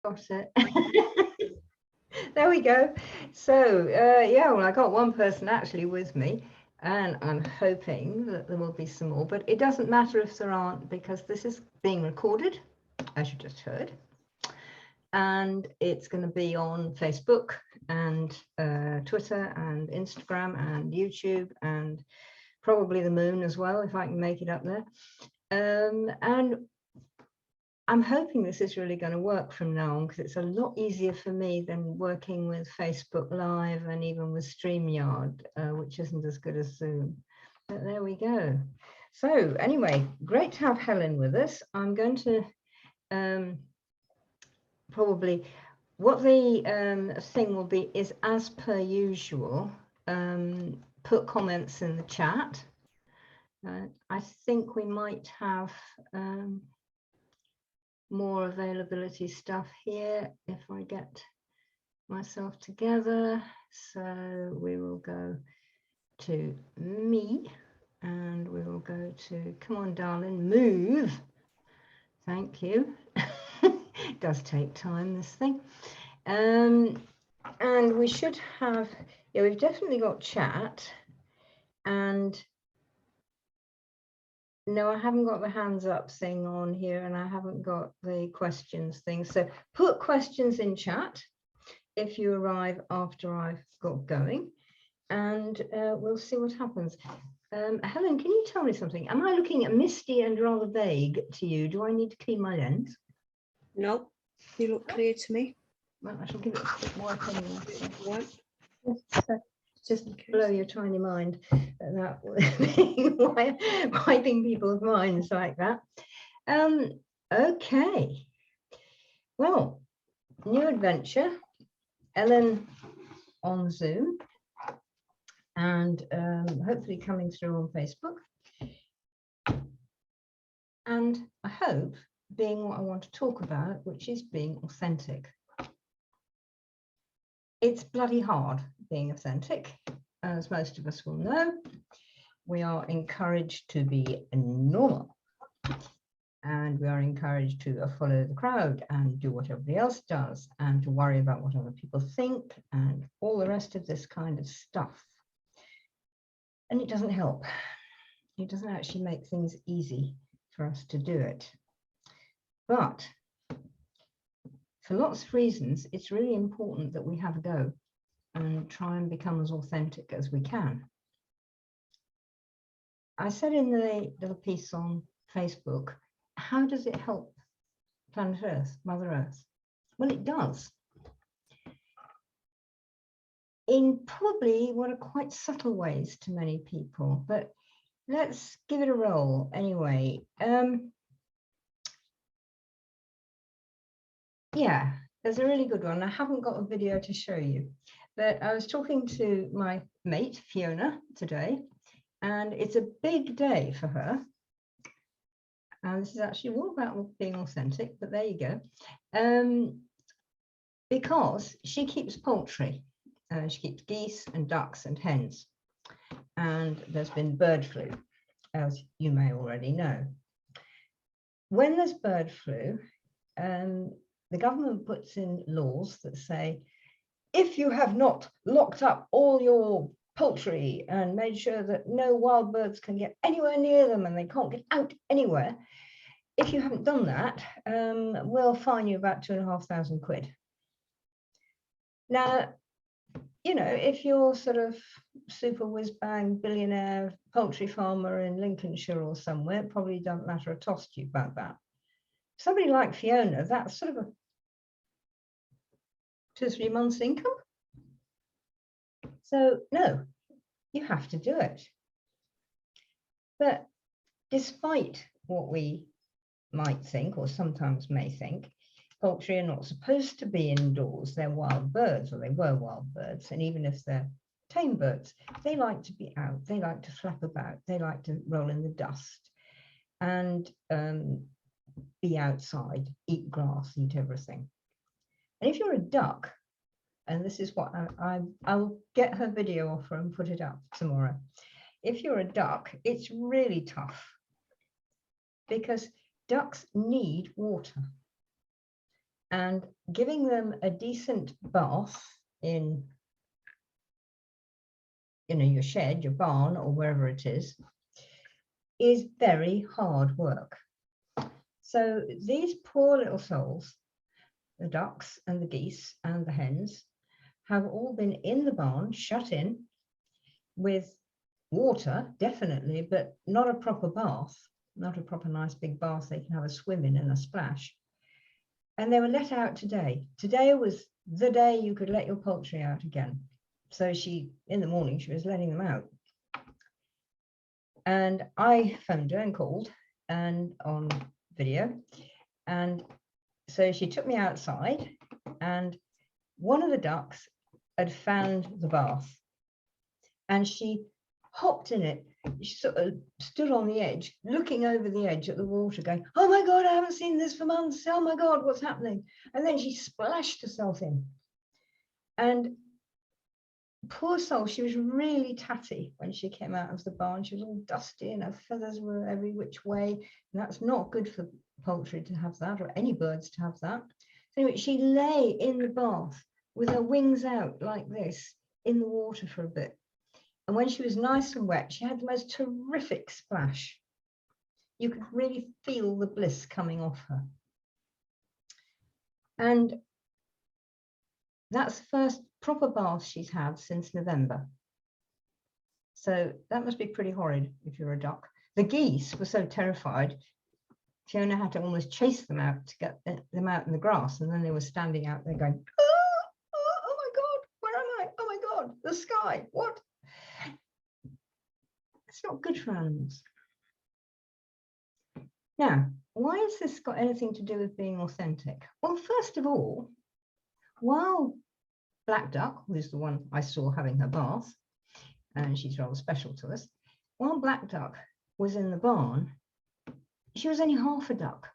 got it. There we go. So yeah, well, I got one person actually with me, and I'm hoping that there will be some more, but it doesn't matter if there aren't, because this is being recorded, as you just heard, and it's going to be on Facebook and Twitter and Instagram and YouTube and probably the moon as well, if I can make it up there. And I'm hoping this is really going to work from now on, because it's a lot easier for me than working with Facebook Live and even with StreamYard, which isn't as good as Zoom. But there we go. So anyway, great to have Helen with us. I'm going to probably, what the thing will be is, as per usual, put comments in the chat. I think we might have more availability stuff here if I get myself together. So we will go to me and we will go to, come on darling, move. Thank you. It does take time, this thing. And we should have, yeah, we've definitely got chat. And no, I haven't got the hands up thing on here, and I haven't got the questions thing. So put questions in chat if you arrive after I've got going, and we'll see what happens. Helen, can you tell me something? Am I looking at misty and rather vague to you? Do I need to clean my lens? No, you look clear to me. Well, I shall give it a bit more anyway. Right. Just blow your tiny mind at that, wiping people's minds like that. Okay. Well, new adventure, Ellen on Zoom, and hopefully coming through on Facebook. And I hope being what I want to talk about, which is being authentic. It's bloody hard being authentic, as most of us will know. We are encouraged to be normal, and we are encouraged to follow the crowd and do what everybody else does, and to worry about what other people think and all the rest of this kind of stuff. And it doesn't help. It doesn't actually make things easy for us to do it. But for lots of reasons, it's really important that we have a go and try and become as authentic as we can. I said in the little piece on Facebook, how does it help planet Earth, Mother Earth? Well, it does. In probably what are quite subtle ways to many people, but let's give it a roll anyway. Yeah, there's a really good one. I haven't got a video to show you, but I was talking to my mate, Fiona, today, and it's a big day for her. And this is actually all about being authentic, but there you go. Because she keeps poultry. She keeps geese and ducks and hens. And there's been bird flu, as you may already know. When there's bird flu, the government puts in laws that say, if you have not locked up all your poultry and made sure that no wild birds can get anywhere near them and they can't get out anywhere, if you haven't done that, we'll fine you about £2,500. Now, you know, if you're sort of super whiz bang billionaire poultry farmer in Lincolnshire or somewhere, it probably doesn't matter a toss to you about that. Somebody like Fiona, that's sort of a 2 or 3 months income. So no, you have to do it. But despite what we might think, or sometimes may think, poultry are not supposed to be indoors. They're wild birds, or they were wild birds. And even if they're tame birds, they like to be out. They like to flap about. They like to roll in the dust and be outside, eat grass, eat everything. And if you're a duck, and this is what I'll get her video off her and put it up tomorrow. If you're a duck, it's really tough because ducks need water. and giving them a decent bath in your shed, your barn, or wherever it is very hard work. So these poor little souls, the ducks and the geese and the hens, have all been in the barn, shut in with water, definitely, but not a proper bath, not a proper nice big bath they can have a swim in and a splash. And they were let out today. Today was the day you could let your poultry out again. So in the morning, she was letting them out. And I phoned her and called and on video. And so she took me outside, and one of the ducks had found the bath, and she hopped in it. She sort of stood on the edge, looking over the edge at the water, going, "Oh my God, I haven't seen this for months. Oh my God, what's happening?" And then she splashed herself in. And poor soul, she was really tatty when she came out of the barn. She was all dusty and her feathers were every which way. And that's not good for poultry to have that, or any birds to have that. So anyway, she lay in the bath with her wings out like this in the water for a bit. And when she was nice and wet, she had the most terrific splash. You could really feel the bliss coming off her. And that's the first proper bath she's had since November. So that must be pretty horrid if you're a duck. The geese were so terrified, Fiona had to almost chase them out to get them out in the grass. And then they were standing out there going, oh my God, where am I? Oh my God, the sky, what? It's not good for animals. Now, why has this got anything to do with being authentic? Well, first of all, while Black Duck, who's the one I saw having her bath, and she's rather special to us, while Black Duck was in the barn, she was only half a duck.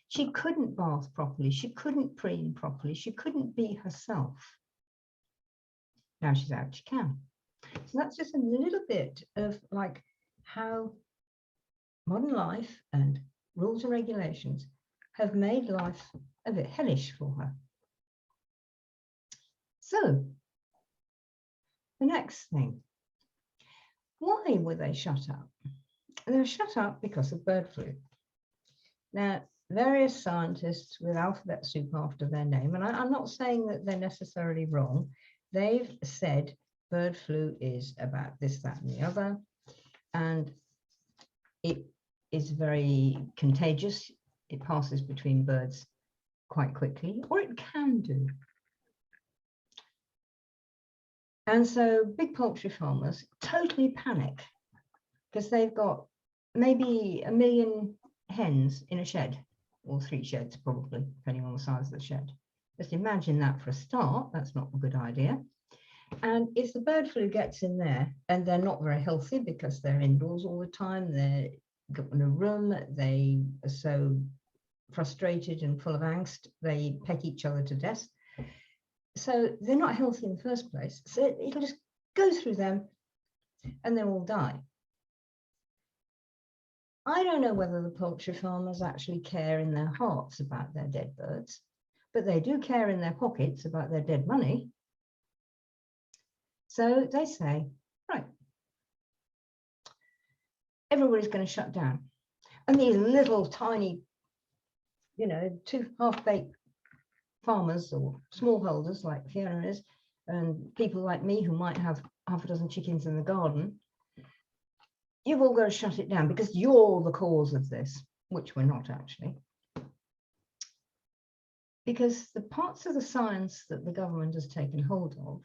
She couldn't bath properly. She couldn't preen properly. She couldn't be herself. Now she's out, she can. So that's just a little bit of like how modern life and rules and regulations have made life a bit hellish for her. So the next thing, why were they shut up? They were shut up because of bird flu. Now, various scientists with alphabet soup after their name, and I'm not saying that they're necessarily wrong, they've said bird flu is about this, that, and the other, and it is very contagious. It passes between birds quite quickly, or it can do. And so big poultry farmers totally panic because they've got maybe 1 million hens in a shed, or 3 sheds probably, depending on the size of the shed. Just imagine that for a start. That's not a good idea. And if the bird flu gets in there, and they're not very healthy because they're indoors all the time, they're in a room, they are so frustrated and full of angst, they peck each other to death. So they're not healthy in the first place. So it'll just go through them and they'll all die. I don't know whether the poultry farmers actually care in their hearts about their dead birds, but they do care in their pockets about their dead money. So they say, right, everybody's going to shut down. And these little tiny, 2 half-baked farmers or smallholders like Fiona is, and people like me who might have half a dozen chickens in the garden, you've all got to shut it down because you're the cause of this, which we're not actually. Because the parts of the science that the government has taken hold of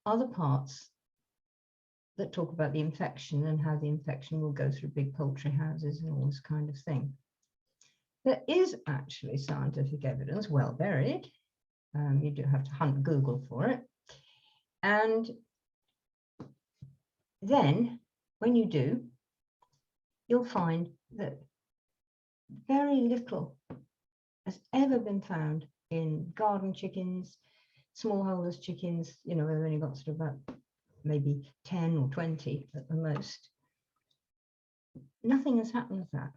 are the parts that talk about the infection and how the infection will go through big poultry houses and all this kind of thing. There is actually scientific evidence, well buried. You do have to hunt Google for it. And then when you do, you'll find that very little has ever been found in garden chickens, smallholders chickens. We've only got sort of about maybe 10 or 20 at the most. Nothing has happened with that.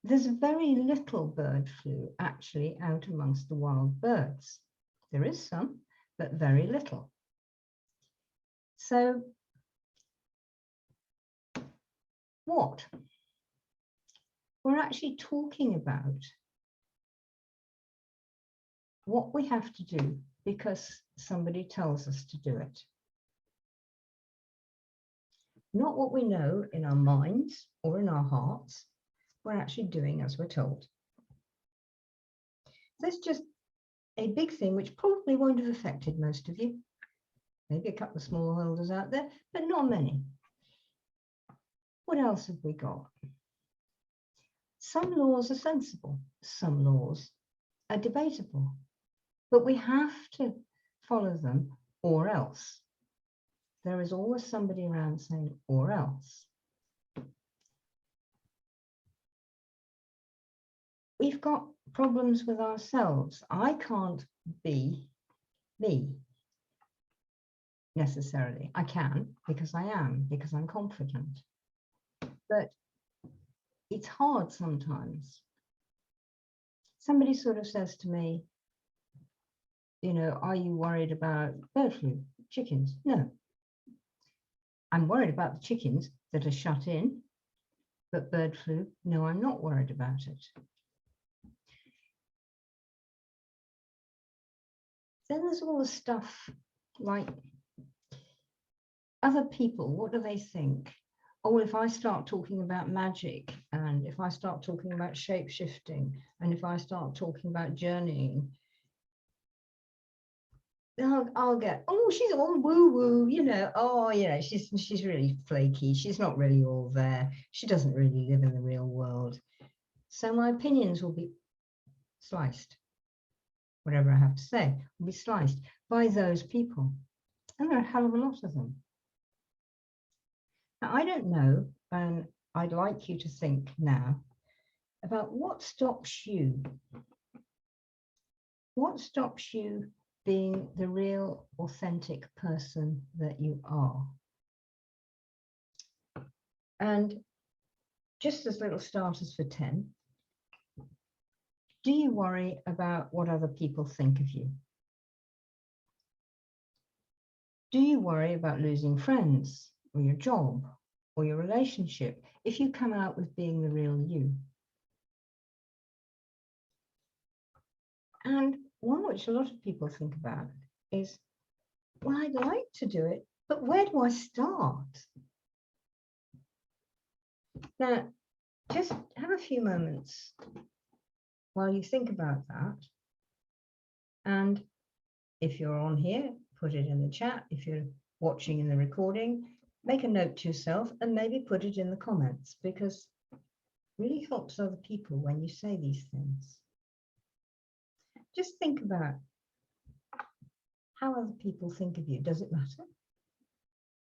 there's very little bird flu actually out amongst the wild birds. There is some, but very little. So what? We're actually talking about what we have to do because somebody tells us to do it. Not what we know in our minds or in our hearts. We're actually doing as we're told. There's just a big thing which probably won't have affected most of you. Maybe a couple of smallholders out there, but not many. What else have we got? Some laws are sensible, some laws are debatable, but we have to follow them or else. There is always somebody around saying or else. We've got problems with ourselves. I can't be me necessarily. I can because I am, because I'm confident. But it's hard sometimes. Somebody sort of says to me, you know, are you worried about bird flu? Chickens? No. I'm worried about the chickens that are shut in, but bird flu, no, I'm not worried about it. Then there's all the stuff like other people, what do they think? Oh, if I start talking about magic, and if I start talking about shape-shifting, and if I start talking about journeying, I'll get, oh, she's all woo-woo, you know, oh, you know, she's really flaky. She's not really all there. She doesn't really live in the real world. So my opinions will be sliced. Whatever I have to say will be sliced by those people. And there are a hell of a lot of them. Now, I don't know, and I'd like you to think now about what stops you. What stops you being the real, authentic person that you are? And just as little starters for 10, do you worry about what other people think of you? Do you worry about losing friends or your job or your relationship if you come out with being the real you? And one which a lot of people think about is, well, I'd like to do it, but where do I start? Now, just have a few moments while you think about that. And if you're on here, put it in the chat. If you're watching in the recording, make a note to yourself and maybe put it in the comments, because it really helps other people when you say these things. Just think about how other people think of you. Does it matter?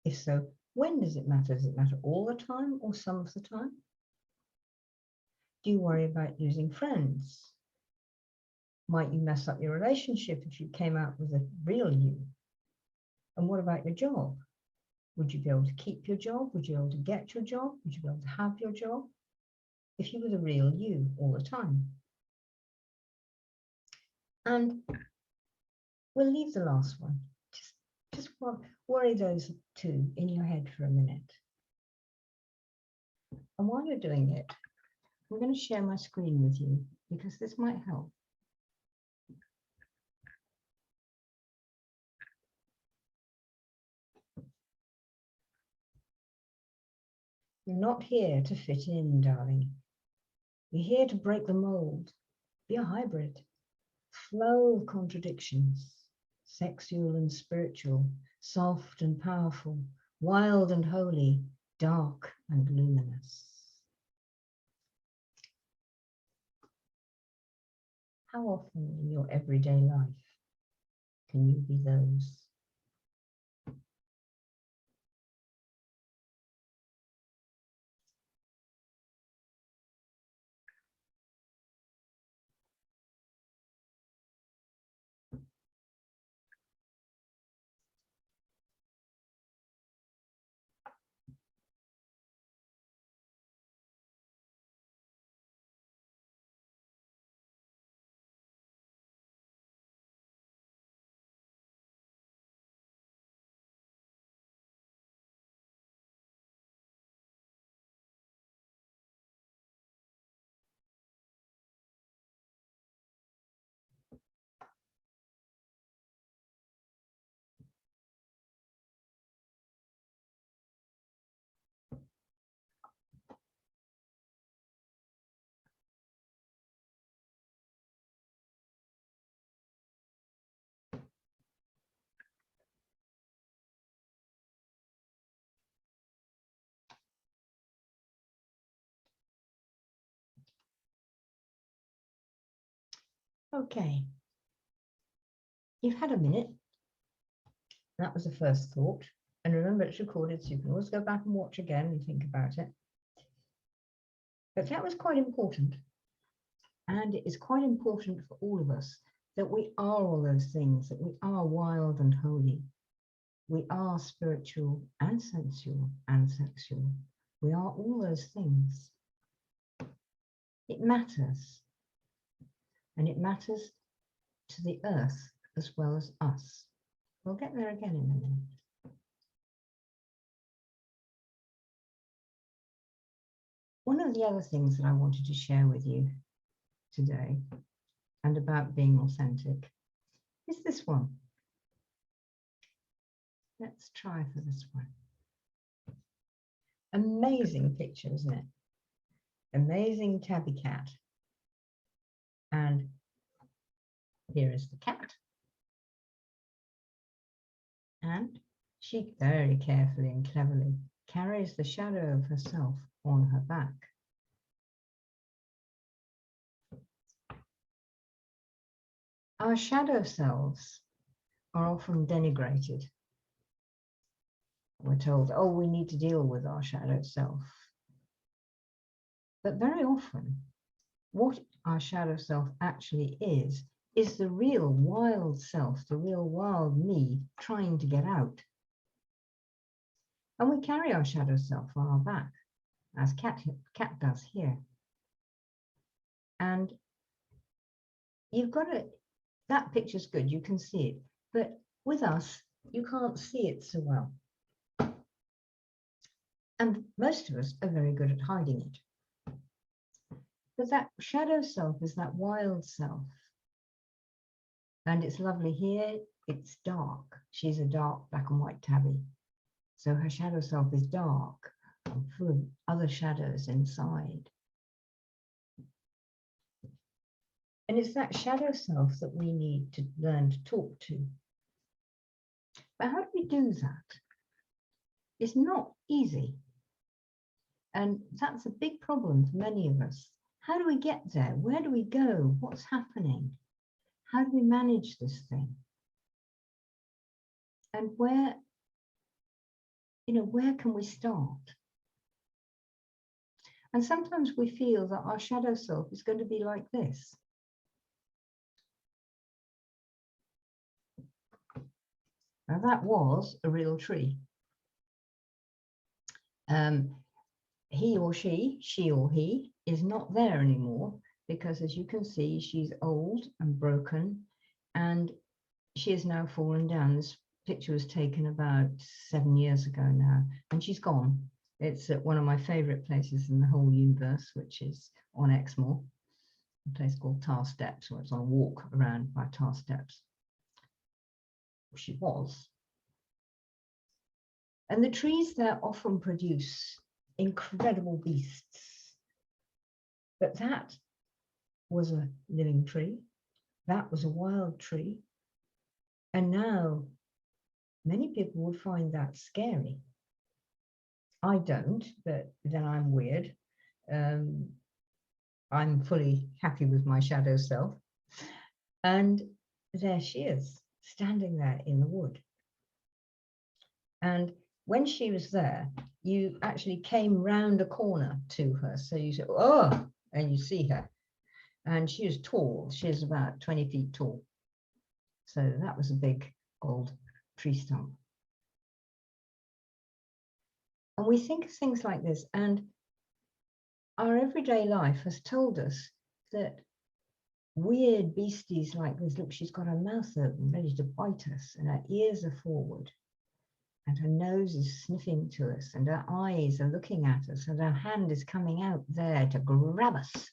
If so, when does it matter? Does it matter all the time or some of the time? Do you worry about losing friends? Might you mess up your relationship if you came out with a real you? And what about your job? Would you be able to keep your job? Would you be able to get your job? Would you be able to have your job if you were the real you all the time? And we'll leave the last one. Just worry those two in your head for a minute. And while you're doing it, I'm going to share my screen with you because this might help. You're not here to fit in, darling. You're here to break the mold. Be a hybrid. Flow of contradictions. Sexual and spiritual. Soft and powerful. Wild and holy. Dark and luminous. How often in your everyday life can you be those? Okay. You've had a minute. That was the first thought. And remember, it's recorded, so you can always go back and watch again and think about it. But that was quite important. And it is quite important for all of us that we are all those things, that we are wild and holy. We are spiritual and sensual and sexual. We are all those things. It matters. And it matters to the earth as well as us. We'll get there again in a minute. One of the other things that I wanted to share with you today and about being authentic is this one. Let's try for this one. Amazing picture, isn't it? Amazing tabby cat. And here is the cat. And she very carefully and cleverly carries the shadow of herself on her back. Our shadow selves are often denigrated. We're told, oh, we need to deal with our shadow self. But very often, what our shadow self actually is the real wild self, the real wild me trying to get out. And we carry our shadow self on our back, as cat does here. And you've got to, that picture's good, you can see it. But with us, you can't see it so well. And most of us are very good at hiding it. But that shadow self is that wild self. And it's lovely here, it's dark. She's a dark black and white tabby. So her shadow self is dark and full of other shadows inside. And it's that shadow self that we need to learn to talk to. But how do we do that? It's not easy. And that's a big problem for many of us. How do we get there? Where do we go? What's happening? How do we manage this thing? And where can we start? And sometimes we feel that our shadow self is going to be like this. Now that was a real tree. He or she or he is not there anymore because, as you can see, she's old and broken and she has now fallen down. This picture was taken about 7 years ago now and she's gone. It's at one of my favorite places in the whole universe, which is on Exmoor, a place called Tar Steps, where it's on a walk around by Tar Steps. She was. And the trees there often produce incredible beasts. But that was a living tree. That was a wild tree. And now many people would find that scary. I don't, but then I'm weird. I'm fully happy with my shadow self. And there she is, standing there in the wood. And when she was there, you actually came round a corner to her. So you said, oh, and you see her. And she is tall. She is about 20 feet tall. So that was a big old tree stump. And we think of things like this. And our everyday life has told us that weird beasties like this, look, she's got her mouth open, ready to bite us, and her ears are forward. And her nose is sniffing to us, and her eyes are looking at us, and her hand is coming out there to grab us.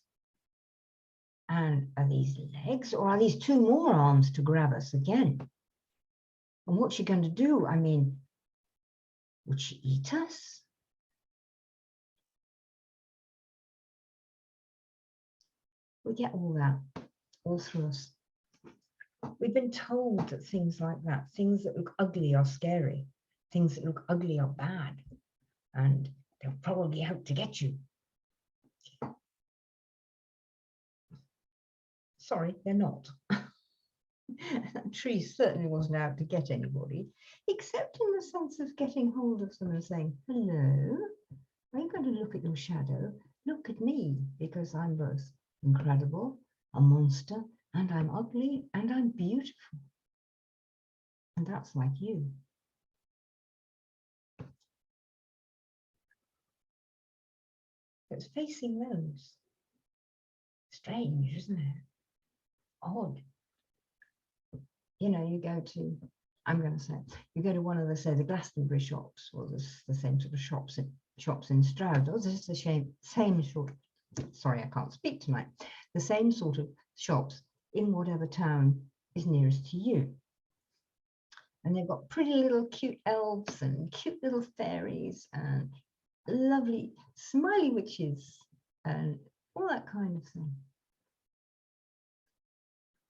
And are these legs, or are these two more arms to grab us again? And what's she going to do? I mean, would she eat us? We get all that, all through us. We've been told that things like that, things that look ugly are scary. Things that look ugly are bad, and they'll probably out to get you. sorry, they're not. That tree certainly wasn't out to get anybody, except in the sense of getting hold of them and saying, hello, are you going to look at your shadow? Look at me, because I'm both incredible, a monster, and I'm ugly, and I'm beautiful. And that's like you. It's facing those. Strange, isn't it? Odd. You know, you go to, I'm going to say, you go to one of the, say, the Glastonbury shops, or the same sort of shops in Stroud. Oh, this is the same sort. Sorry, I can't speak tonight. The same sort of shops in whatever town is nearest to you. And they've got pretty little cute elves and cute little fairies and lovely smiley witches and all that kind of thing.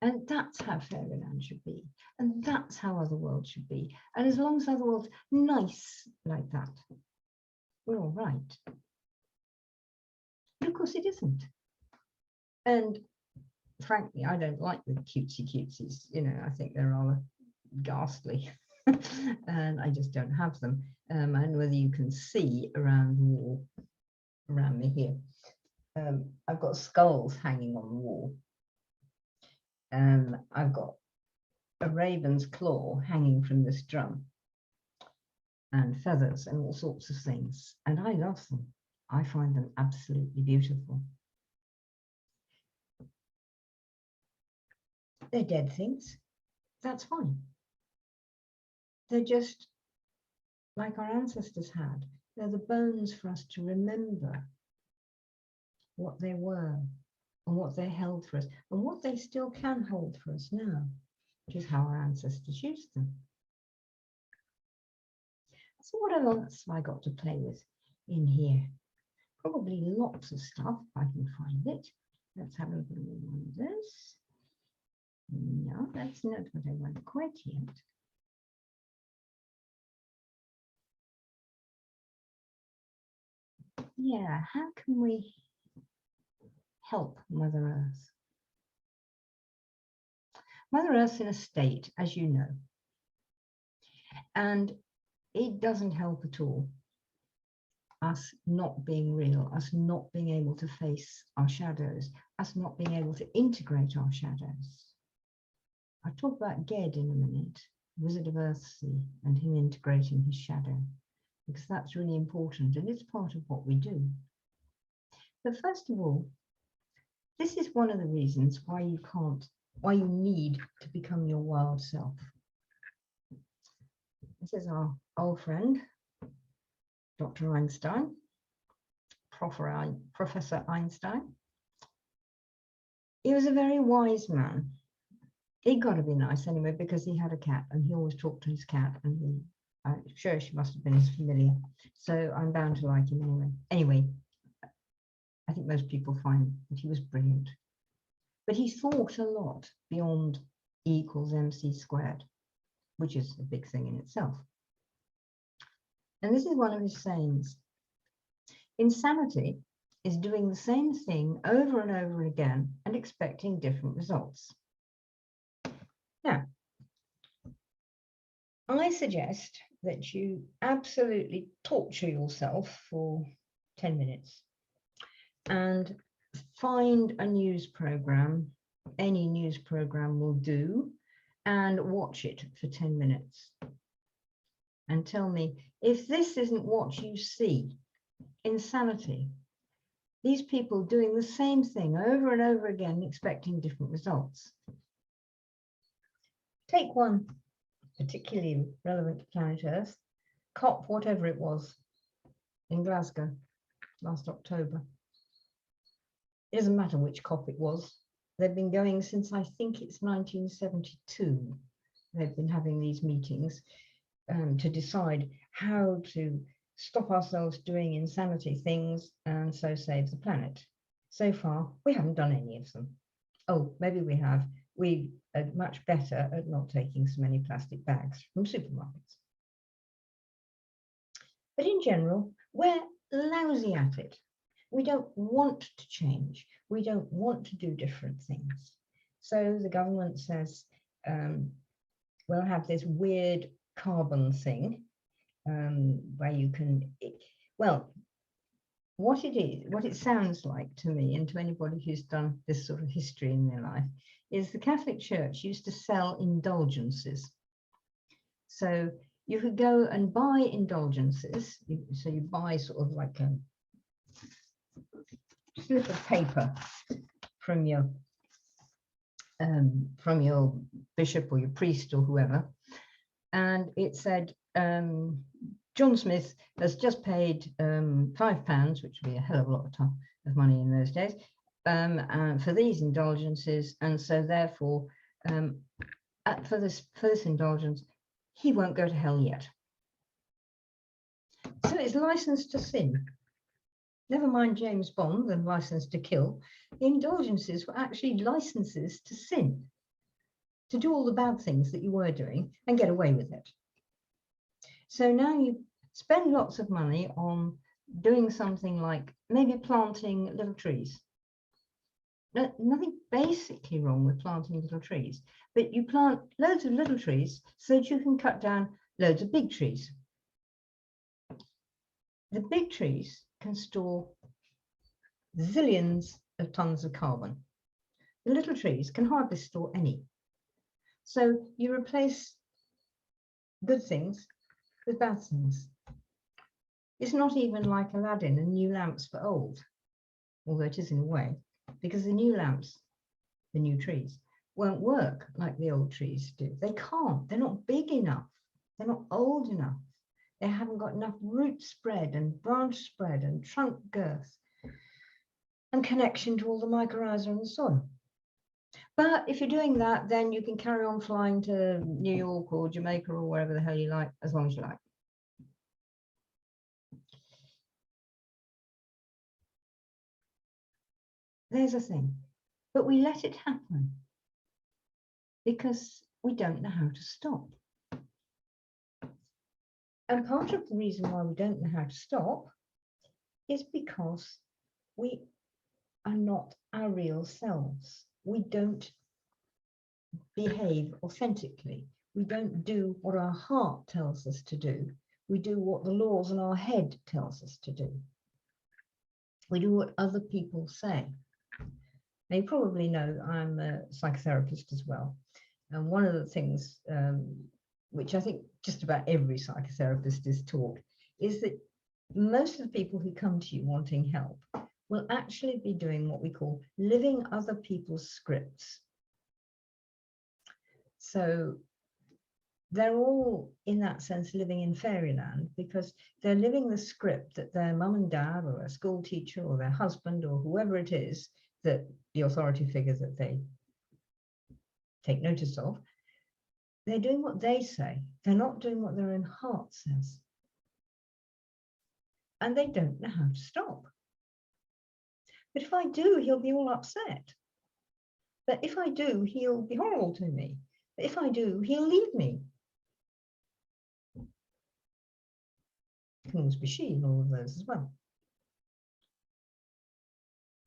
And that's how fairyland should be. And that's how Otherworld should be. And as long as Otherworld's nice like that, we're all right. But of course it isn't. And frankly, I don't like the cutesies. You know, I think they're rather ghastly. And I just don't have them. And whether you can see around the wall around me here, I've got skulls hanging on the wall. I've got a raven's claw hanging from this drum, and feathers and all sorts of things. And I love them. I find them absolutely beautiful. They're dead things. That's fine. They're just like our ancestors had. They're the bones for us to remember what they were and what they held for us and what they still can hold for us now, which is how our ancestors used them. So what else have I got to play with in here? Probably lots of stuff, if I can find it. Let's have a look at one of this. No, that's not what I want quite yet. Yeah, how can we help Mother Earth? Mother Earth's in a state, as you know, and it doesn't help at all. Us not being real, us not being able to face our shadows, us not being able to integrate our shadows. I'll talk about Ged in a minute, Wizard of Earthsea, and him integrating his shadow, because that's really important and it's part of what we do. But first of all, this is one of the reasons why you need to become your wild self. This is our old friend, Dr. Einstein, Professor Einstein. He was a very wise man. He got to be nice anyway, because he had a cat and he always talked to his cat, and I'm sure she must have been his familiar. So I'm bound to like him anyway. Anyway, I think most people find that he was brilliant. But he thought a lot beyond E = mc², which is a big thing in itself. And this is one of his sayings. Insanity is doing the same thing over and over again and expecting different results. Now, I suggest that you absolutely torture yourself for 10 minutes and find a news program, any news program will do, and watch it for 10 minutes. And tell me if this isn't what you see. Insanity. These people doing the same thing over and over again, expecting different results. Take one particularly relevant to planet Earth, COP, whatever it was, in Glasgow last October. It doesn't matter which COP it was. They've been going since, I think it's 1972. They've been having these meetings to decide how to stop ourselves doing insanity things and so save the planet. So far, we haven't done any of them. Oh, maybe we have. We are much better at not taking so many plastic bags from supermarkets. But in general, we're lousy at it. We don't want to change. We don't want to do different things. So the government says, we'll have this weird carbon thing where you can, well, what it is, what it sounds like to me and to anybody who's done this sort of history in their life, is the Catholic Church used to sell indulgences. So you could go and buy indulgences. So you buy sort of like a slip of paper from your bishop or your priest or whoever, and it said, John Smith has just paid £5, which would be a hell of a lot of money in those days, for these indulgences, and so therefore, for this indulgence, he won't go to hell yet. So it's licensed to sin. Never mind James Bond and License to Kill. The indulgences were actually licenses to sin, to do all the bad things that you were doing and get away with it. So now you spend lots of money on doing something like maybe planting little trees. Nothing basically wrong with planting little trees, but you plant loads of little trees so that you can cut down loads of big trees. The big trees can store zillions of tons of carbon. The little trees can hardly store any. So you replace good things with bad things. It's not even like Aladdin and new lamps for old, although it is in a way, because the new lamps, the new trees, won't work like the old trees do. They can't. They're not big enough. They're not old enough. They haven't got enough root spread and branch spread and trunk girth and connection to all the mycorrhiza in the soil. But if you're doing that, then you can carry on flying to New York or Jamaica or wherever the hell you like, as long as you like. There's a thing, but we let it happen because we don't know how to stop. And part of the reason why we don't know how to stop is because we are not our real selves. We don't behave authentically. We don't do what our heart tells us to do. We do what the laws in our head tells us to do. We do what other people say. Now, you probably know I'm a psychotherapist as well. And one of the things which I think just about every psychotherapist is taught is that most of the people who come to you wanting help will actually be doing what we call living other people's scripts. So they're all, in that sense, living in fairyland because they're living the script that their mum and dad or a school teacher or their husband or whoever it is, that the authority figures that they take notice of, they're doing what they say. They're not doing what their own heart says. And they don't know how to stop. But if I do, he'll be all upset. But if I do, he'll be horrible to me. But if I do, he'll leave me. It can always be she in all of those as well.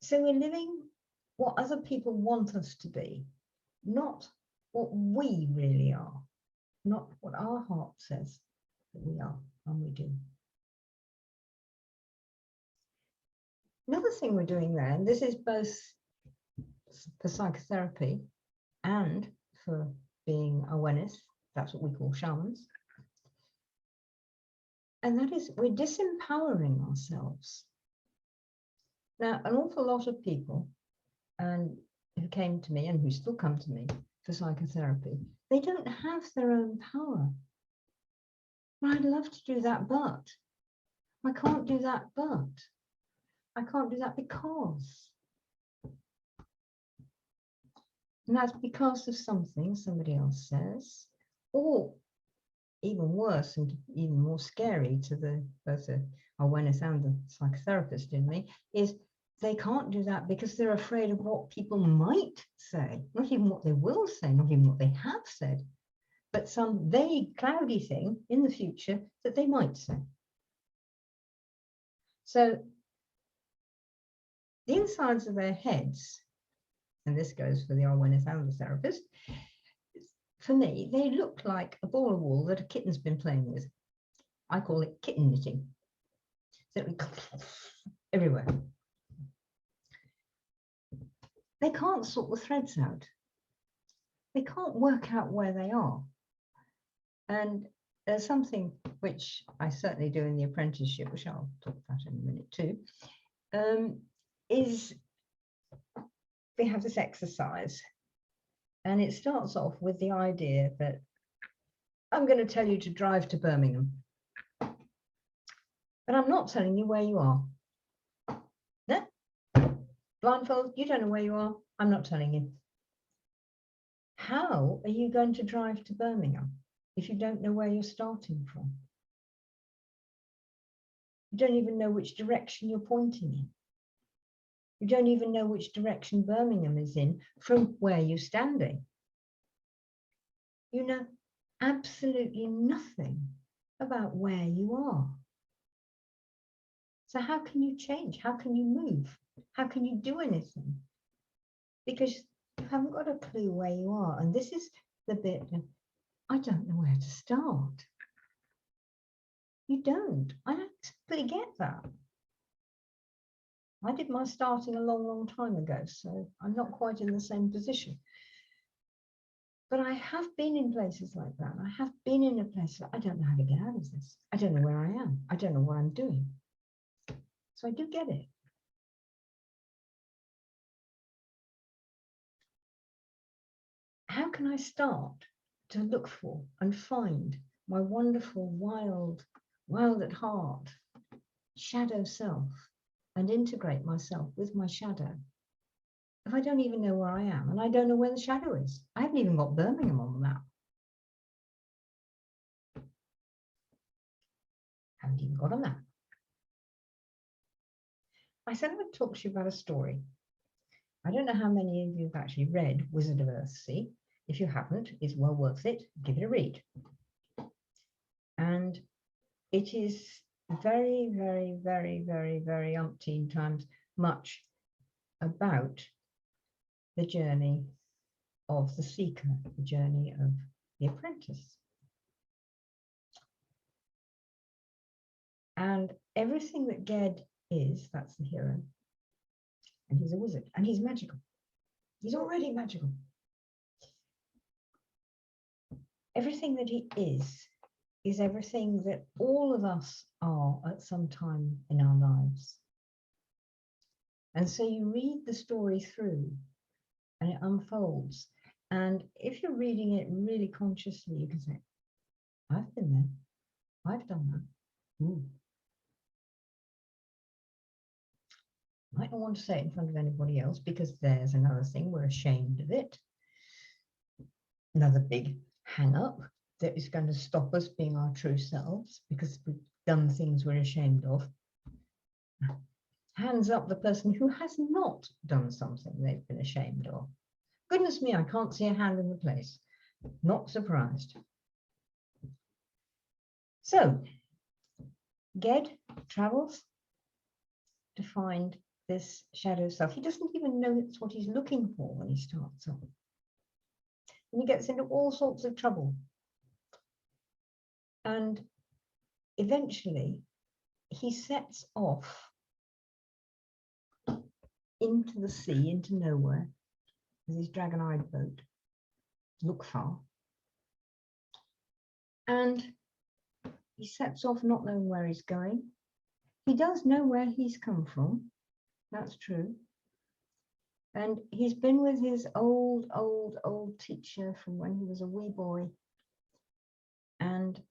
So we're living what other people want us to be, not what we really are, not what our heart says that we are and we do. Another thing we're doing there, and this is both for psychotherapy and for being awareness, that's what we call shamans, and that is we're disempowering ourselves. Now, an awful lot of people and who came to me and who still come to me for psychotherapy, they don't have their own power. Well, I'd love to do that, but I can't do that, but I can't do that because. And that's because of something somebody else says, or even worse and even more scary to the both the awareness and the psychotherapist in me, is they can't do that because they're afraid of what people might say, not even what they will say, not even what they have said, but some vague, cloudy thing in the future that they might say. So the insides of their heads and this goes for the awareness and the therapist, for me, they look like a ball of wool that a kitten's been playing with. I call it kitten knitting. So everywhere. They can't sort the threads out. They can't work out where they are. And there's something which I certainly do in the apprenticeship, which I'll talk about in a minute too, is we have this exercise. And it starts off with the idea that I'm going to tell you to drive to Birmingham. But I'm not telling you where you are. No? Blindfold, you don't know where you are. I'm not telling you. How are you going to drive to Birmingham if you don't know where you're starting from? You don't even know which direction you're pointing in. You don't even know which direction Birmingham is in from where you're standing. You know absolutely nothing about where you are. So how can you change? How can you move? How can you do anything? Because you haven't got a clue where you are. And this is the bit, I don't know where to start. You don't. I don't simply get that. I did my starting a long, long time ago, so I'm not quite in the same position. But I have been in places like that. I have been in a place that I don't know how to get out of this. I don't know where I am. I don't know what I'm doing. So I do get it. How can I start to look for and find my wonderful, wild at heart shadow self and integrate myself with my shadow if I don't even know where I am and I don't know where the shadow is? I haven't even got Birmingham on the map. Haven't even got a map. I said I would talk to you about a story. I don't know how many of you have actually read Wizard of Earthsea. If you haven't, it's well worth it. Give it a read. And it is very, very, very, very, very umpteen times much about the journey of the seeker, the journey of the apprentice. And everything that Ged is, that's the hero. And he's a wizard, and he's magical. He's already magical. Everything that he is everything that all of us are at some time in our lives. And so you read the story through and it unfolds. And if you're reading it really consciously, you can say, I've been there. I've done that. Ooh. Might not want to say it in front of anybody else because there's another thing, we're ashamed of it. Another big hang up that is going to stop us being our true selves because we've done things we're ashamed of. Hands up the person who has not done something they've been ashamed of. Goodness me, I can't see a hand in the place. Not surprised. So, Ged travels to find this shadow self. He doesn't even know it's what he's looking for when he starts off. And he gets into all sorts of trouble. And eventually, he sets off into the sea, into nowhere, with his dragon-eyed boat. Look far. And he sets off not knowing where he's going. He does know where he's come from. That's true. And he's been with his old teacher from when he was a wee boy. And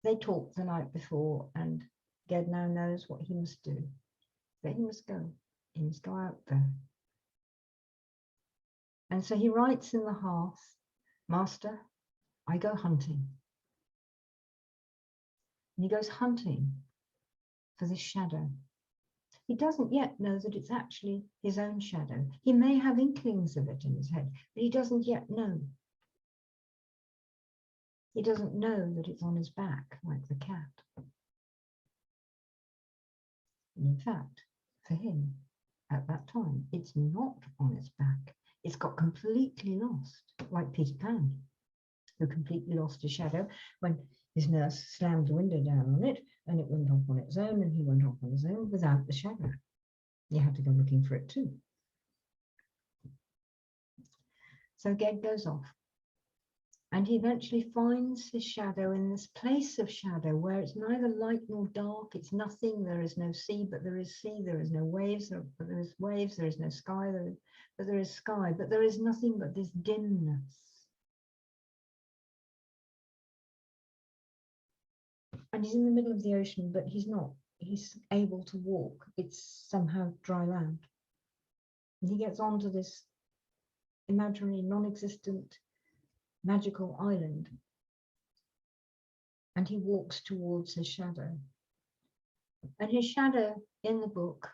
they talked the night before, and Ged now knows what he must do. That he must go. He must go out there. And so he writes in the hearth, Master, I go hunting. And he goes hunting for this shadow. He doesn't yet know that it's actually his own shadow. He may have inklings of it in his head, but he doesn't yet know. He doesn't know that it's on his back like the cat. And in fact, for him, at that time. It's not on its back. It's got completely lost, like Peter Pan, who completely lost his shadow when his nurse slammed the window down on it and it went off on its own, and he went off on his own without the shadow. You had to go looking for it too. So Ged goes off and he eventually finds his shadow in this place of shadow where it's neither light nor dark. It's nothing. There is no sea, but there is sea. There is no waves, but there is waves. There is no sky, but there is sky. But there is nothing but this dimness. And he's in the middle of the ocean, but he's not. He's able to walk. It's somehow dry land. And he gets onto this imaginary, non-existent, magical island. And he walks towards his shadow. And his shadow in the book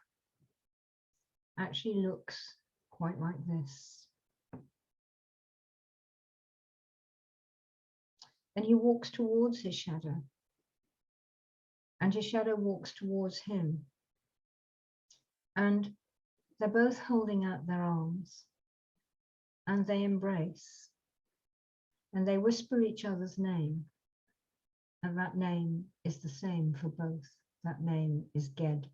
actually looks quite like this. And he walks towards his shadow. And his shadow walks towards him. And they're both holding out their arms. And they embrace. And they whisper each other's name. And that name is the same for both. That name is Ged.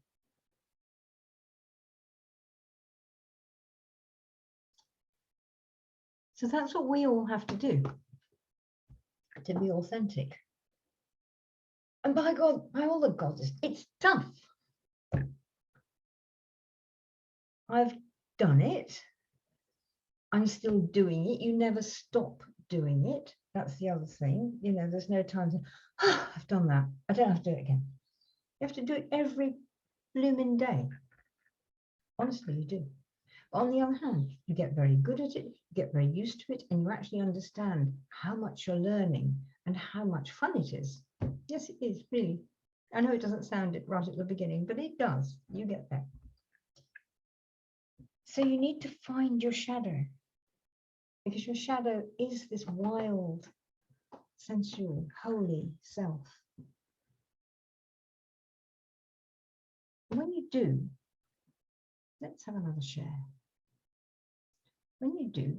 So that's what we all have to do to be authentic. And by God, by all the gods, it's tough. I've done it. I'm still doing it. You never stop doing it. That's the other thing. You know, there's no time to, oh, I've done that. I don't have to do it again. You have to do it every blooming day. Honestly, you do. But on the other hand, you get very good at it, you get very used to it, and you actually understand how much you're learning and how much fun it is. Yes, it is, really. I know it doesn't sound it right at the beginning, but it does. You get there. So you need to find your shadow, because your shadow is this wild, sensual, holy self. When you do, let's have another share. When you do,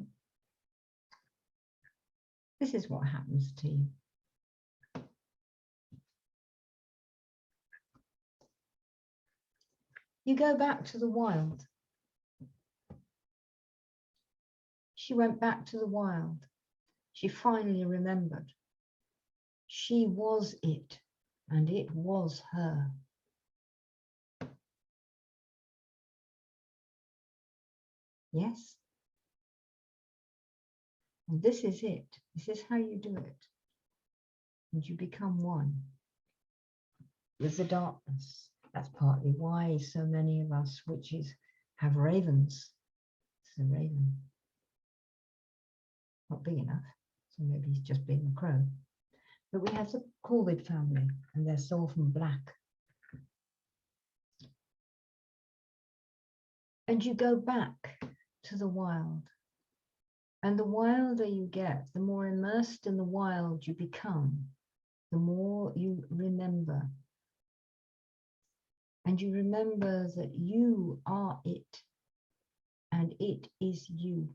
this is what happens to you. You go back to the wild. She went back to the wild. She finally remembered. She was it, and it was her. Yes? And this is it. This is how you do it. And you become one with the darkness. That's partly why so many of us witches have ravens. It's a raven. Not big enough, so maybe he's just being a crow. But we have the corvid family, and they're so often black. And you go back to the wild. And the wilder you get, the more immersed in the wild you become, the more you remember. And you remember that you are it, and it is you.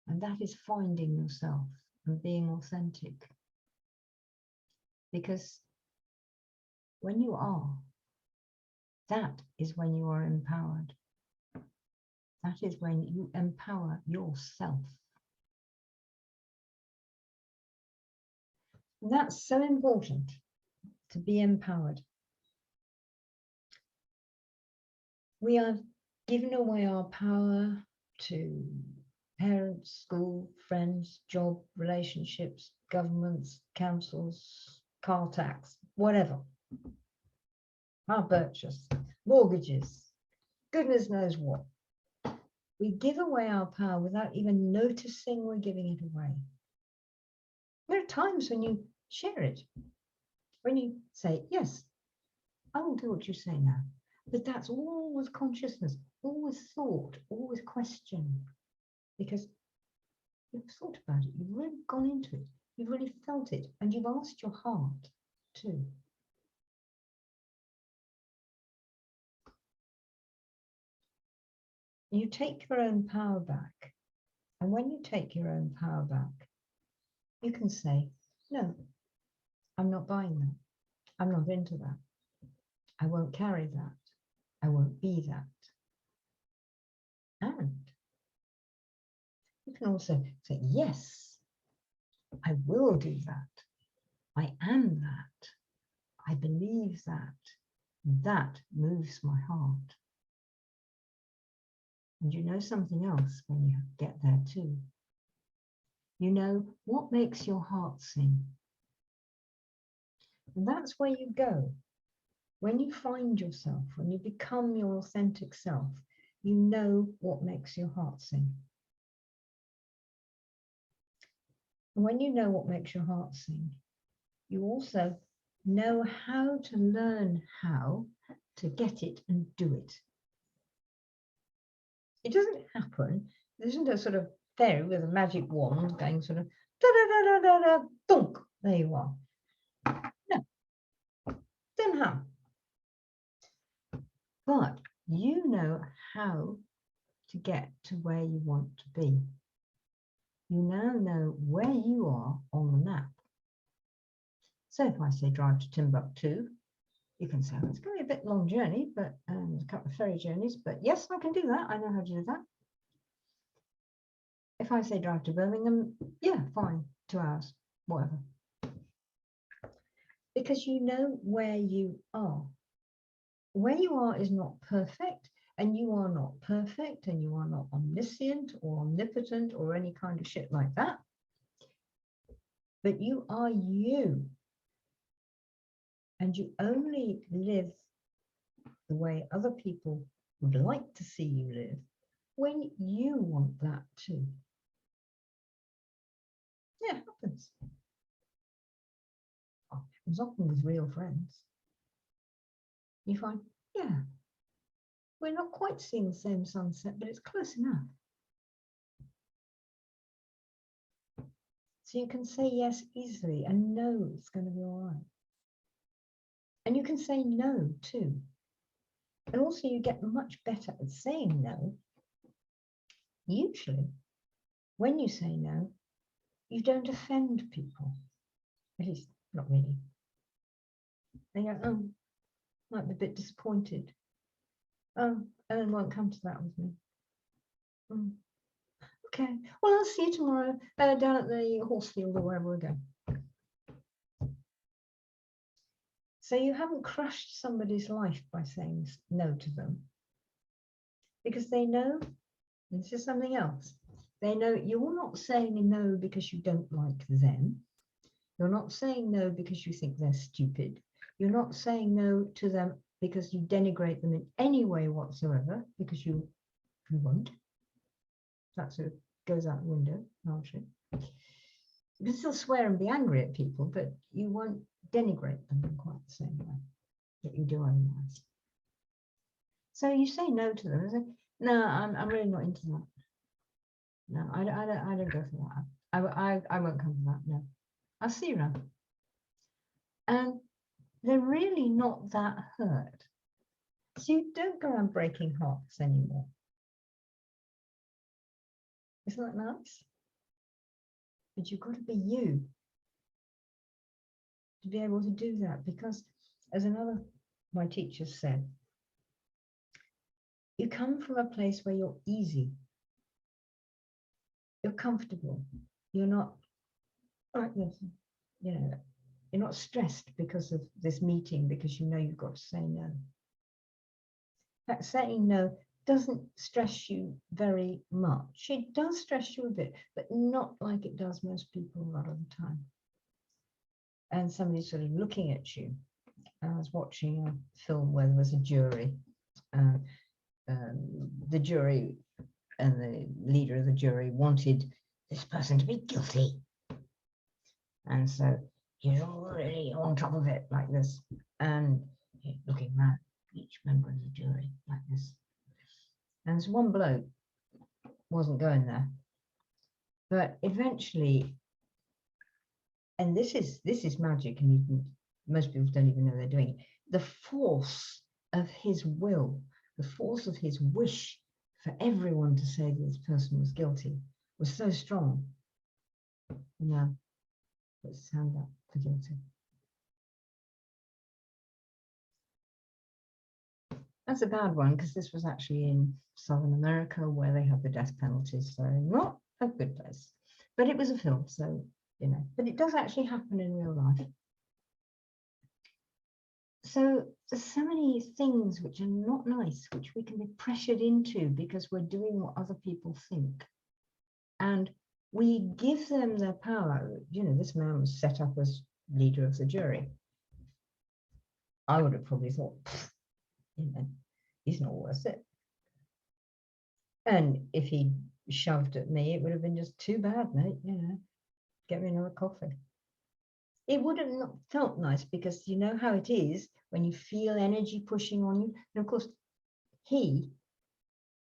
And that is finding yourself and being authentic. Because when you are, that is when you are empowered. That is when you empower yourself. And that's so important, to be empowered. We have given away our power to parents, school, friends, job, relationships, governments, councils, car tax, whatever. Our purchase, mortgages, goodness knows what. We give away our power without even noticing we're giving it away. There are times when you share it, when you say, yes, I will do what you say now. But that's always consciousness, always thought, always question. Because you've thought about it, you've really gone into it, you've really felt it, and you've asked your heart too. you take your own power back. And when you take your own power back, you can say, no, I'm not buying that. I'm not into that. I won't carry that. I won't be that. And you can also say, yes, I will do that. I am that. I believe that. That moves my heart. And you know something else when you get there too. You know what makes your heart sing. And that's where you go. When you find yourself, when you become your authentic self, you know what makes your heart sing. And when you know what makes your heart sing, you also know how to learn how to get it and do it. It doesn't happen. There isn't a sort of fairy with a magic wand going sort of da da da da da da dunk. There you are. No, don't happen. But you know how to get to where you want to be. You now know where you are on the map. So if I say drive to Timbuktu, you can say, oh, it's going to be a bit long journey, but there's a couple of ferry journeys, but yes, I can do that. I know how to do that. If I say drive to Birmingham, yeah, fine, 2 hours, whatever. Because you know where you are. Where you are is not perfect, and you are not perfect, and you are not omniscient or omnipotent or any kind of shit like that. But you are you. And you only live the way other people would like to see you live when you want that too. Yeah, it happens. Oh, it happens often with real friends. You find, yeah, we're not quite seeing the same sunset, but it's close enough. So you can say yes easily and know it's going to be all right. And you can say no too. And also you get much better at saying no. Usually, when you say no, you don't offend people. At least, not really. They go, oh, might be a bit disappointed. Oh, Ellen won't come to that with me. Okay, well, I'll see you tomorrow down at the horse field or wherever we're going. So you haven't crushed somebody's life by saying no to them. Because they know, this is something else, they know you're not saying no because you don't like them. You're not saying no because you think they're stupid. You're not saying no to them because you denigrate them in any way whatsoever, because you won't. That sort of goes out the window, largely. You can still swear and be angry at people, but you won't denigrate them in quite the same way that you do otherwise. So you say no to them and say, no, I'm really not into that. No, I don't go for that. I won't come to that, no. I'll see you around. And they're really not that hurt. So you don't go around breaking hearts anymore. Isn't that nice? But you've got to be you to be able to do that, because as another my teacher said, you come from a place where you're easy. You're comfortable. You're not like this, you know, you're not stressed because of this meeting because you know you've got to say no. In fact, saying no doesn't stress you very much. It does stress you a bit, but not like it does most people a lot of the time. And somebody's sort of looking at you. I was watching a film where there was a jury. The jury and the leader of the jury wanted this person to be guilty. And so he's already on top of it like this, and looking at each member of the jury like this. And this one bloke wasn't going there. But eventually, and this is magic, and most people don't even know they're doing it. The force of his will, the force of his wish for everyone to say that this person was guilty was so strong. Now, let's hand up for guilty. That's a bad one because this was actually in Southern America where they have the death penalty, so not a good place. But it was a film, so, you know, but it does actually happen in real life. So there's so many things which are not nice, which we can be pressured into because we're doing what other people think. And we give them their power. You know, this man was set up as leader of the jury. I would have probably thought, you know, he's not worth it. And if he shoved at me, it would have been just too bad, mate. You know, get me another coffee. It would have not felt nice because you know how it is when you feel energy pushing on you. And of course, he,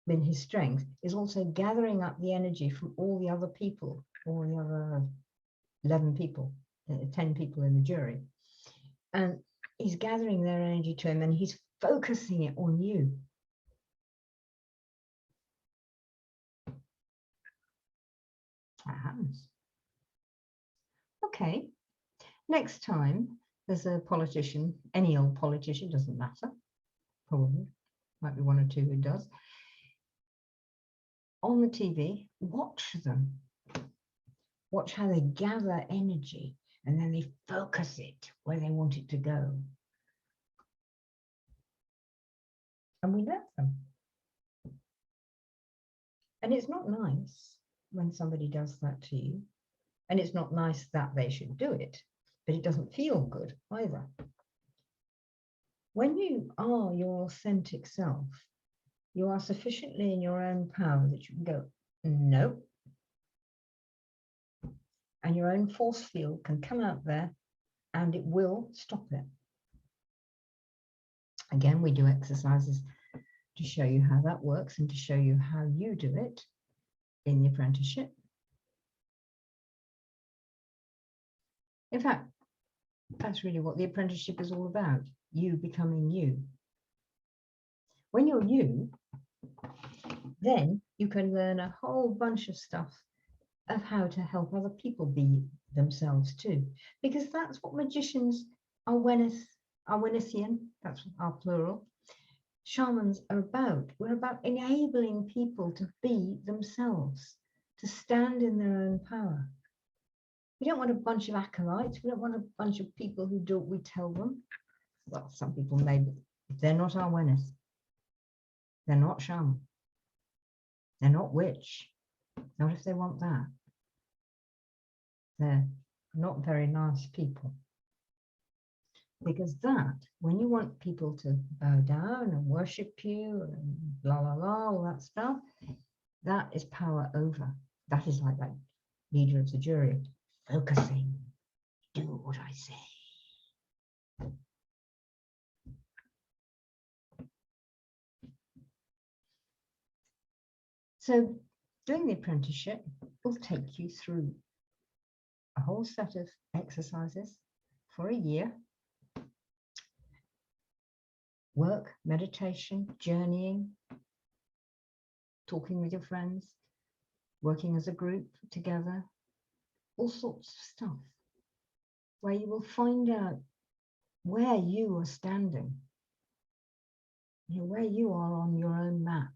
in his strength, is also gathering up the energy from all the other people, all the other 11 people, 10 people in the jury. And he's gathering their energy to him and he's focusing it on you. That happens. Okay. Next time there's a politician, any old politician, doesn't matter, probably, might be one or two who does, on the TV, watch them. Watch how they gather energy and then they focus it where they want it to go. And we let them. And it's not nice when somebody does that to you. And it's not nice that they should do it, but it doesn't feel good either. When you are your authentic self, you are sufficiently in your own power that you can go, no. And your own force field can come out there and it will stop it. Again, we do exercises to show you how that works and to show you how you do it in the apprenticeship. In fact, that's really what the apprenticeship is all about, you becoming you. When you're you, then you can learn a whole bunch of stuff of how to help other people be themselves too. Because that's what magicians are, Arwenesian, that's our plural, shamans are about. We're about enabling people to be themselves, to stand in their own power. We don't want a bunch of acolytes. We don't want a bunch of people who do what we tell them. Well, some people may, but they're not Arwenes. They're not shaman. They're not witch. Not if they want that. They're not very nice people. Because that, when you want people to bow down and worship you and blah, blah, blah, all that stuff, that is power over. That is like that leader of the jury, focusing, do what I say. So doing the apprenticeship will take you through a whole set of exercises for a year. Work, meditation, journeying, talking with your friends, working as a group together, all sorts of stuff, where you will find out where you are standing, you know, where you are on your own map,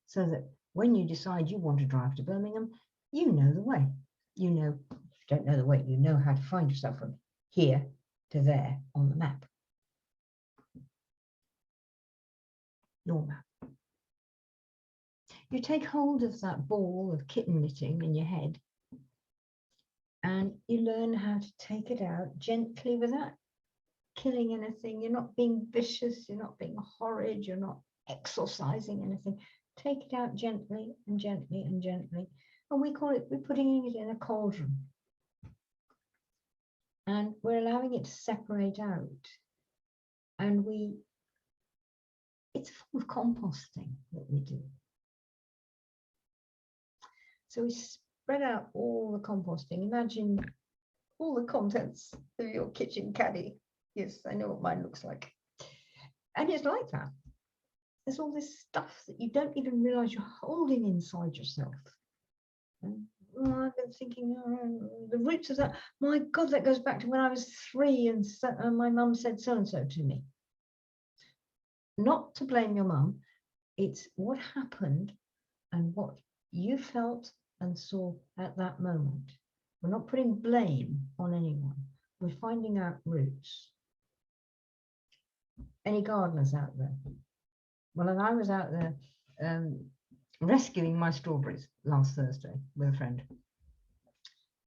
so that when you decide you want to drive to Birmingham, you know the way. You know, if you don't know the way, you know how to find yourself from here to there on the map. Your map. You take hold of that ball of kitten knitting in your head and you learn how to take it out gently without killing anything. You're not being vicious, you're not being horrid, you're not exorcising anything. Take it out gently and gently and gently. And we call it, we're putting it in a cauldron. And we're allowing it to separate out. And it's a form of composting that we do. So we spread out all the composting. Imagine all the contents of your kitchen caddy. Yes, I know what mine looks like. And it's like that. there's all this stuff that you don't even realize you're holding inside yourself. And, I've been thinking, the roots of that, my God, that goes back to when I was 3 and my mum said so-and-so to me. Not to blame your mum, it's what happened and what you felt and saw at that moment. We're not putting blame on anyone. We're finding out roots. Any gardeners out there? Well, and I was out there rescuing my strawberries last Thursday with a friend.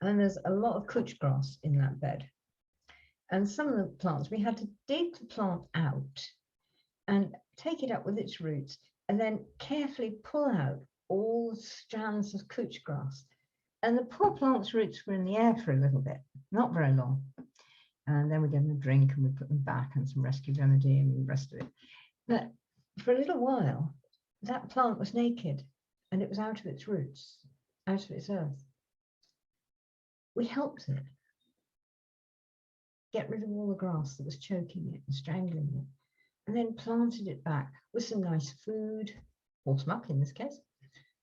And there's a lot of couch grass in that bed. And some of the plants, we had to dig the plant out and take it up with its roots and then carefully pull out all the strands of couch grass. And the poor plant's roots were in the air for a little bit, not very long. And then we gave them a drink and we put them back and some rescue remedy and the rest of it. But for a little while, that plant was naked and it was out of its roots, out of its earth. We helped it get rid of all the grass that was choking it and strangling it, and then planted it back with some nice food, horse muck in this case,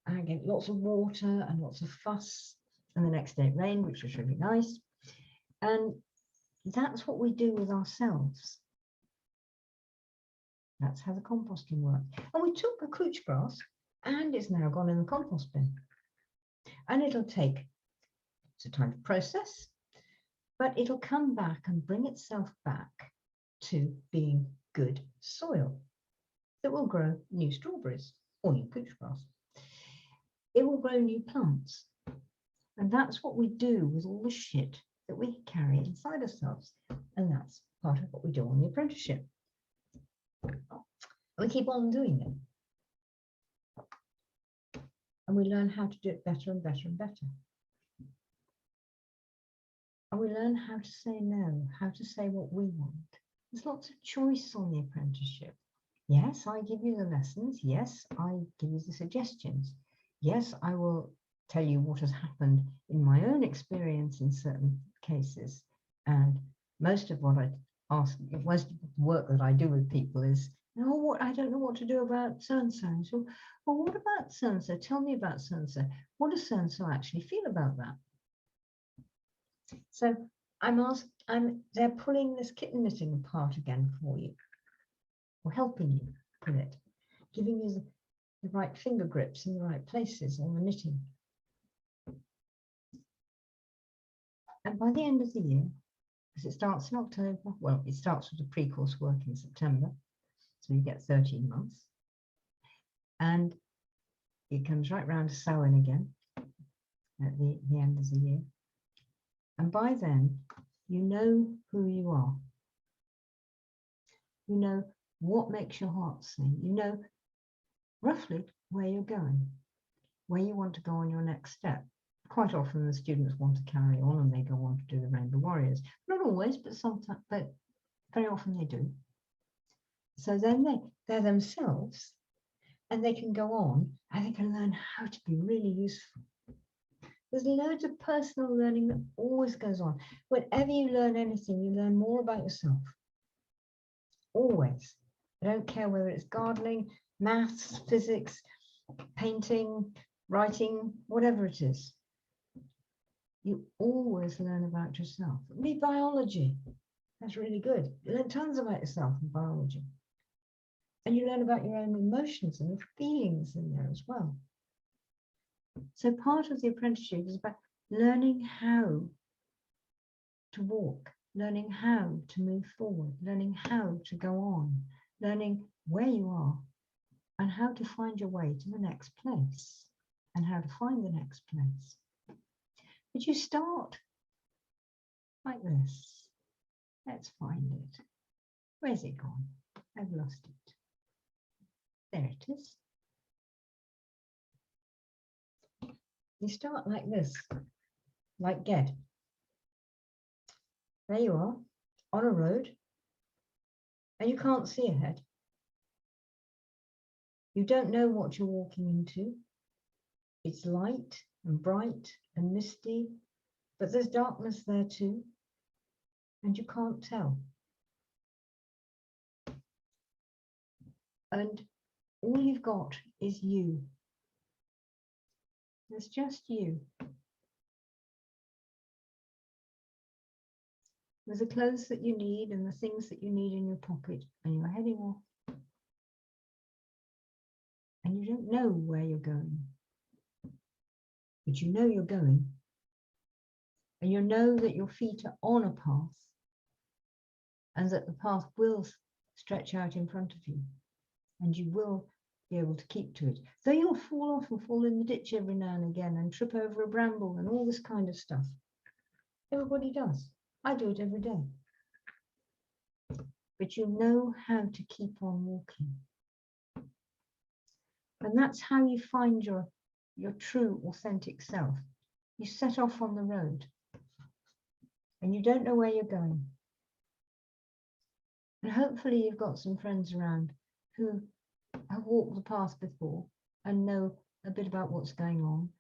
and again, lots of water and lots of fuss. And the next day it rained, which was really nice. And that's what we do with ourselves. That's how the composting works. And we took the couch grass and it's now gone in the compost bin. And it'll take some time to process, but it'll come back and bring itself back to being good soil that will grow new strawberries or new couch grass. It will grow new plants. And that's what we do with all the shit that we carry inside ourselves. And that's part of what we do on the apprenticeship. We keep on doing it. And we learn how to do it better and better and better. And we learn how to say no, how to say what we want. There's lots of choice on the apprenticeship. Yes, I give you the lessons. Yes, I give you the suggestions. Yes, I will tell you what has happened in my own experience in certain cases. And most of what I ask, most of the work that I do with people is, oh, what, I don't know what to do about so-and-so. So, well, what about so-and-so? Tell me about so-and-so. What does so-and-so actually feel about that? So they're pulling this kitten knitting apart again for you, or helping you pull it, giving you the right finger grips in the right places on the knitting. And by the end of the year, because it starts in October, well, it starts with the pre-course work in September, so you get 13 months. And it comes right round to Samhain again at the end of the year. And by then, you know who you are. You know what makes your heart sing. You know roughly where you're going, where you want to go on your next step. Quite often the students want to carry on and they go on to do the Rainbow Warriors. Not always, but sometimes, but very often they do. So then they're themselves and they can go on and they can learn how to be really useful. There's loads of personal learning that always goes on. Whenever you learn anything, you learn more about yourself. Always. I don't care whether it's gardening, maths, physics, painting, writing, whatever it is. You always learn about yourself. Read biology. That's really good. You learn tons about yourself in biology. And you learn about your own emotions and feelings in there as well. So part of the apprenticeship is about learning how to walk, learning how to move forward, learning how to go on, learning where you are and how to find your way to the next place and how to find the next place. But you start like this. Let's find it. Where's it gone? I've lost it. There it is. You start like this, like Ged. There you are, on a road, and you can't see ahead. You don't know what you're walking into. It's light and bright and misty, but there's darkness there too, and you can't tell. And all you've got is you. There's just you. With the clothes that you need and the things that you need in your pocket, and you're heading off. And you don't know where you're going, but you know you're going. And you know that your feet are on a path, and that the path will stretch out in front of you, and you will be able to keep to it. Though you'll fall off and fall in the ditch every now and again and trip over a bramble and all this kind of stuff. Everybody does. I do it every day. But you know how to keep on walking. And that's how you find your true, authentic self. You set off on the road and you don't know where you're going. And hopefully you've got some friends around who have walked the path before and know a bit about what's going on,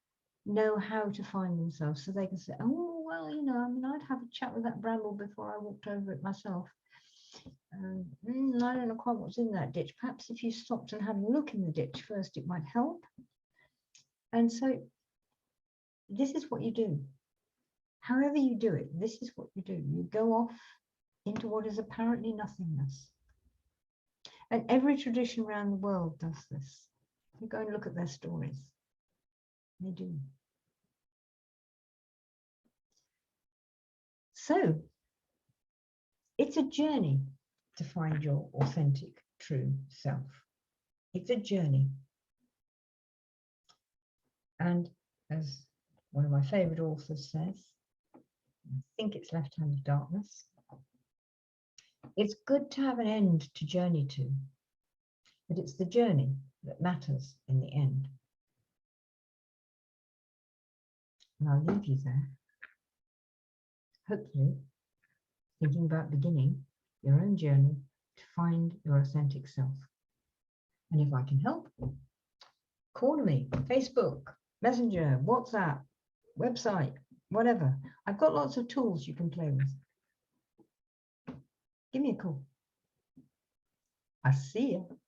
know how to find themselves, so they can say, oh, well, you know, I mean, I'd have a chat with that bramble before I walked over it myself. I don't know quite what's in that ditch. Perhaps if you stopped and had a look in the ditch first, it might help. And so this is what you do. However you do it, this is what you do. You go off into what is apparently nothingness. And every tradition around the world does this. You go and look at their stories. They do. So it's a journey to find your authentic, true self. It's a journey. And as one of my favorite authors says, I think it's Left Hand of Darkness, it's good to have an end to journey to, but it's the journey that matters in the end. And I'll leave you there, hopefully thinking about beginning your own journey to find your authentic self. And if I can help, call me, Facebook, Messenger, WhatsApp, website, whatever. I've got lots of tools you can play with. Give me a call. I'll see you.